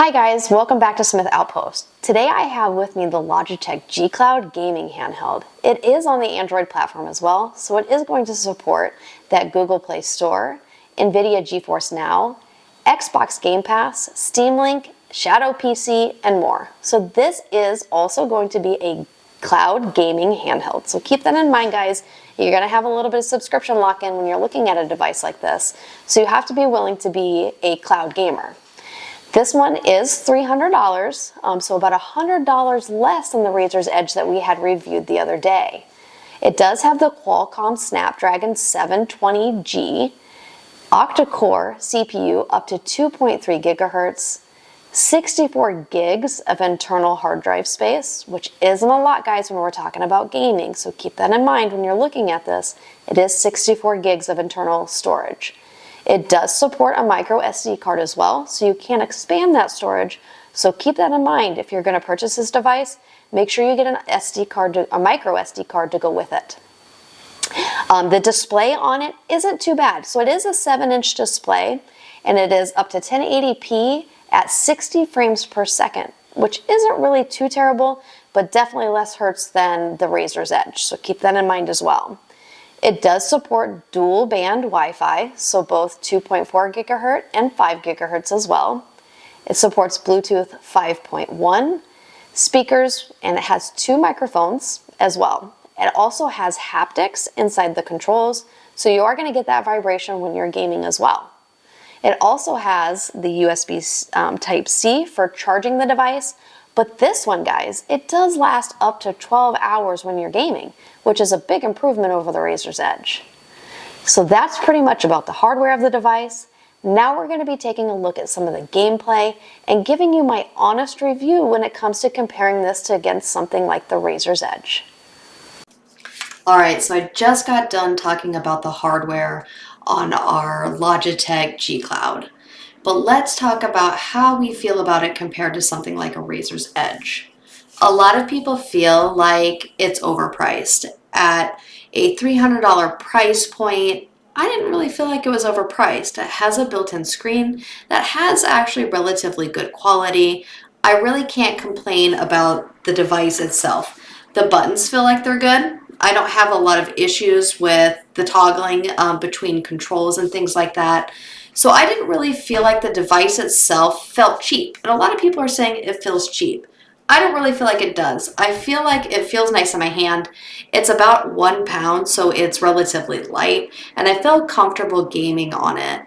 Hi guys, welcome back to SmithOutpost. Today I have with me the Logitech G Cloud gaming handheld. It is on the Android platform as well, so it is going to support that Google Play Store, NVIDIA GeForce Now, Xbox Game Pass, Steam Link, Shadow PC, and more. So this is also going to be a cloud gaming handheld. So keep that in mind, guys. You're going to have a little bit of subscription lock-in when you're looking at a device like this. So you have to be willing to be a cloud gamer. This one is $300, so about $100 less than the Razor's Edge that we had reviewed the other day. It does have the Qualcomm Snapdragon 720G, octa-core CPU up to 2.3 gigahertz, 64 gigs of internal hard drive space, which isn't a lot, guys, when we're talking about gaming, so keep that in mind when you're looking at this. It is 64 gigs of internal storage. It does support a micro SD card as well, so you can expand that storage. So keep that in mind. If you're going to purchase this device, make sure you get an SD card, a micro SD card to go with it. The display on it isn't too bad. So it is a 7-inch display, and it is up to 1080p at 60 frames per second, which isn't really too terrible, but definitely less hertz than the Razor's Edge. So keep that in mind as well. It does support dual band Wi-Fi, so both 2.4 gigahertz and 5 gigahertz as well. It supports Bluetooth 5.1 speakers, and it has 2 microphones as well. It also has haptics inside the controls, so you are going to get that vibration when you're gaming as well. It also has the USB Type-C for charging the device, but this one, guys, it does last up to 12 hours when you're gaming, which is a big improvement over the Razor's Edge. So that's pretty much about the hardware of the device. Now we're going to be taking a look at some of the gameplay and giving you my honest review when it comes to comparing this to against something like the Razor's Edge. Alright, so I just got done talking about the hardware on our Logitech G Cloud. But let's talk about how we feel about it compared to something like a Razor's Edge. A lot of people feel like it's overpriced. At a $300 price point, I didn't really feel like it was overpriced. It has a built-in screen that has actually relatively good quality. I really can't complain about the device itself. The buttons feel like they're good. I don't have a lot of issues with the toggling between controls and things like that. So I didn't really feel like the device itself felt cheap. And a lot of people are saying it feels cheap. I don't really feel like it does. I feel like it feels nice in my hand. It's about 1 pound, so it's relatively light, and I feel comfortable gaming on it.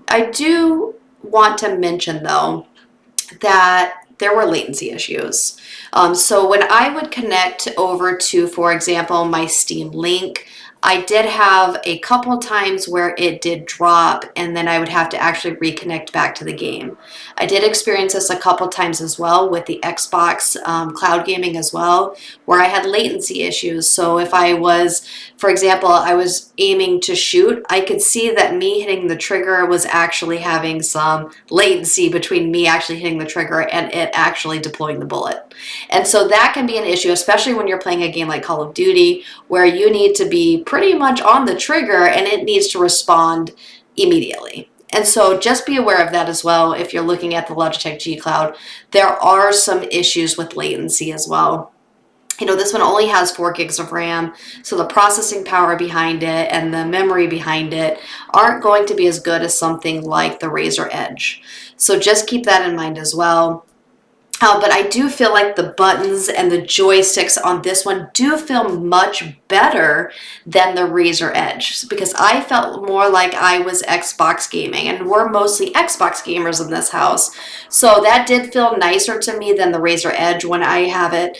I do want to mention, though, that there were latency issues. So when I would connect over to, for example, my Steam Link, I did have a couple times where it did drop, and then I would have to actually reconnect back to the game. I did experience this a couple times as well with the Xbox cloud gaming as well, where I had latency issues. So if I was, for example, I was aiming to shoot, I could see that me hitting the trigger was actually having some latency between me actually hitting the trigger and it actually deploying the bullet. And so that can be an issue, especially when you're playing a game like Call of Duty, where you need to be pretty much on the trigger and it needs to respond immediately. And so just be aware of that as well if you're looking at the Logitech G Cloud. There are some issues with latency as well. You know, this one only has 4 gigs of RAM, so the processing power behind it and the memory behind it aren't going to be as good as something like the Razor Edge. So just keep that in mind as well. But I do feel like the buttons and the joysticks on this one do feel much better than the Razor Edge, because I felt more like I was Xbox gaming, and we're mostly Xbox gamers in this house. So that did feel nicer to me than the Razor Edge when I have it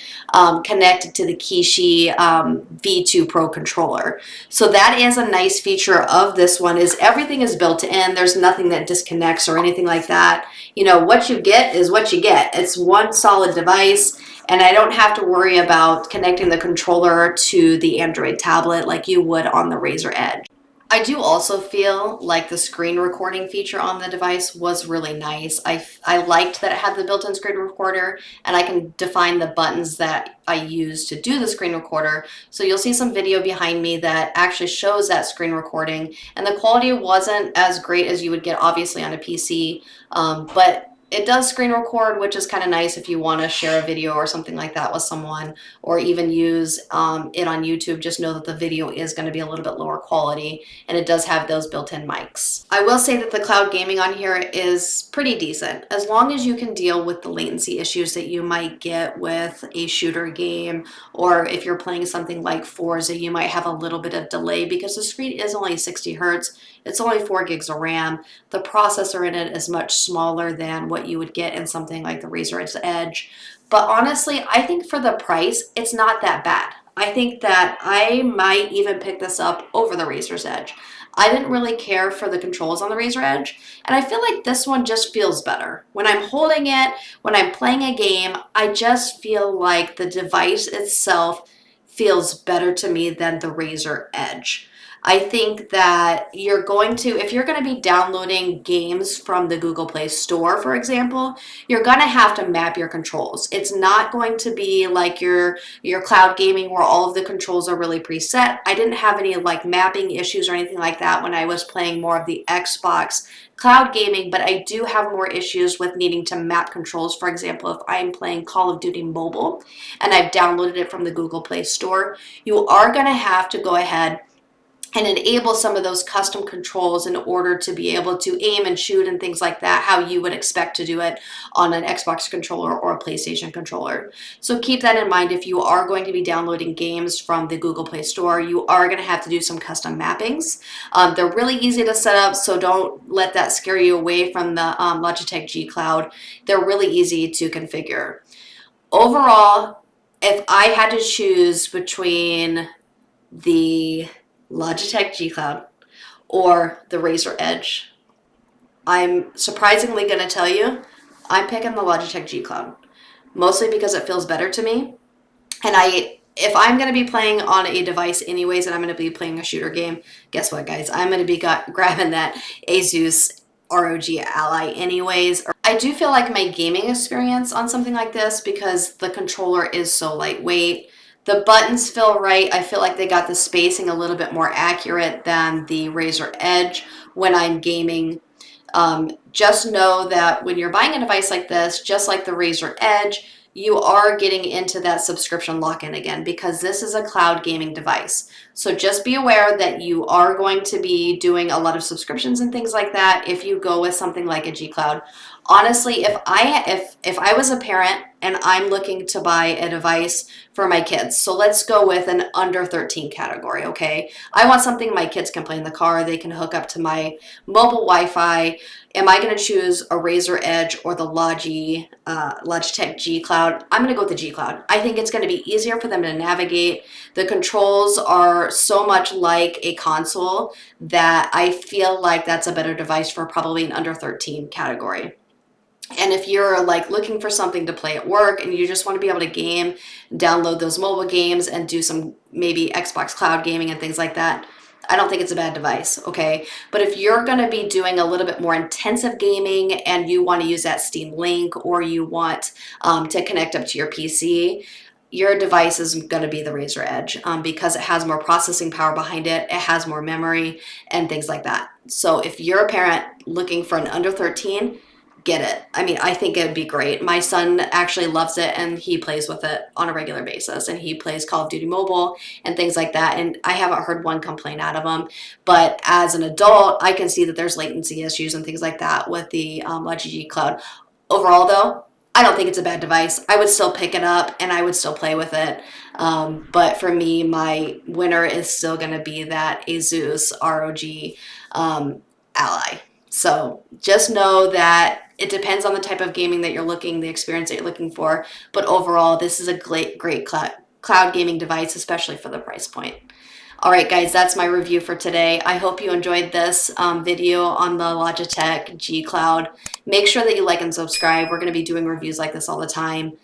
connected to the Kishi V2 Pro controller. So that is a nice feature of this one, is everything is built in. There's nothing that disconnects or anything like that. You know, what you get is what you get. It's one solid device, and I don't have to worry about connecting the controller to the Android tablet like you would on the Razor Edge. I do also feel like the screen recording feature on the device was really nice. I liked that it had the built-in screen recorder, and I can define the buttons that I use to do the screen recorder. So you'll see some video behind me that actually shows that screen recording, and the quality wasn't as great as you would get obviously on a PC, but It does screen record, which is kind of nice if you want to share a video or something like that with someone, or even use it on YouTube. Just know that the video is going to be a little bit lower quality, and it does have those built-in mics. I will say that the cloud gaming on here is pretty decent, as long as you can deal with the latency issues that you might get with a shooter game, or if you're playing something like Forza, you might have a little bit of delay because the screen is only 60 hertz. It's only 4 gigs of RAM. The processor in it is much smaller than what you would get in something like the Razor's Edge. But honestly, I think for the price, it's not that bad. I think that I might even pick this up over the Razor's Edge. I didn't really care for the controls on the Razor Edge, and I feel like this one just feels better. When I'm holding it, when I'm playing a game, I just feel like the device itself feels better to me than the Razor Edge. I think that you're going to, if you're going to be downloading games from the Google Play Store, for example, you're going to have to map your controls. It's not going to be like your cloud gaming where all of the controls are really preset. I didn't have any like mapping issues or anything like that when I was playing more of the Xbox cloud gaming, but I do have more issues with needing to map controls. For example, if I'm playing Call of Duty Mobile and I've downloaded it from the Google Play Store, you are going to have to go ahead and enable some of those custom controls in order to be able to aim and shoot and things like that, how you would expect to do it on an Xbox controller or a PlayStation controller. So keep that in mind. If you are going to be downloading games from the Google Play Store, you are going to have to do some custom mappings. They're really easy to set up, so don't let that scare you away from the Logitech G Cloud. They're really easy to configure. Overall, if I had to choose between the Logitech G Cloud or the Razer Edge, I'm surprisingly going to tell you I'm picking the Logitech G Cloud, mostly because it feels better to me. And if I'm going to be playing on a device anyways and I'm going to be playing a shooter game, guess what, guys? I'm going to be grabbing that Asus ROG Ally anyways. I do feel like my gaming experience on something like this, because the controller is so lightweight, the buttons feel right. I feel like they got the spacing a little bit more accurate than the Razer Edge when I'm gaming. Just know that when you're buying a device like this, just like the Razer Edge, you are getting into that subscription lock-in again, because this is a cloud gaming device. So just be aware that you are going to be doing a lot of subscriptions and things like that if you go with something like a G Cloud. Honestly, if I was a parent and I'm looking to buy a device for my kids, so let's go with an under 13 category, okay? I want something my kids can play in the car, they can hook up to my mobile Wi-Fi. Am I going to choose a Razer Edge or the Logitech G Cloud? I'm going to go with the G Cloud. I think it's going to be easier for them to navigate. The controls are so much like a console that I feel like that's a better device for probably an under 13 category. And if you're like looking for something to play at work and you just want to be able to game, download those mobile games and do some maybe Xbox cloud gaming and things like that, I don't think it's a bad device, okay? But if you're going to be doing a little bit more intensive gaming and you want to use that Steam Link, or you want to connect up to your PC, your device is going to be the Razer Edge because it has more processing power behind it, it has more memory and things like that. So if you're a parent looking for an under 13, get it. I mean, I think it'd be great. My son actually loves it and he plays with it on a regular basis, and he plays Call of Duty Mobile and things like that, and I haven't heard one complaint out of him. But as an adult, I can see that there's latency issues and things like that with the Logitech G Cloud. Overall though, I don't think it's a bad device. I would still pick it up and I would still play with it. But for me, my winner is still going to be that Asus ROG Ally. So just know that it depends on the type of gaming that you're looking, the experience that you're looking for. But overall, this is a great cloud gaming device, especially for the price point. All right, guys, that's my review for today. I hope you enjoyed this video on the Logitech G Cloud. Make sure that you like and subscribe. We're going to be doing reviews like this all the time.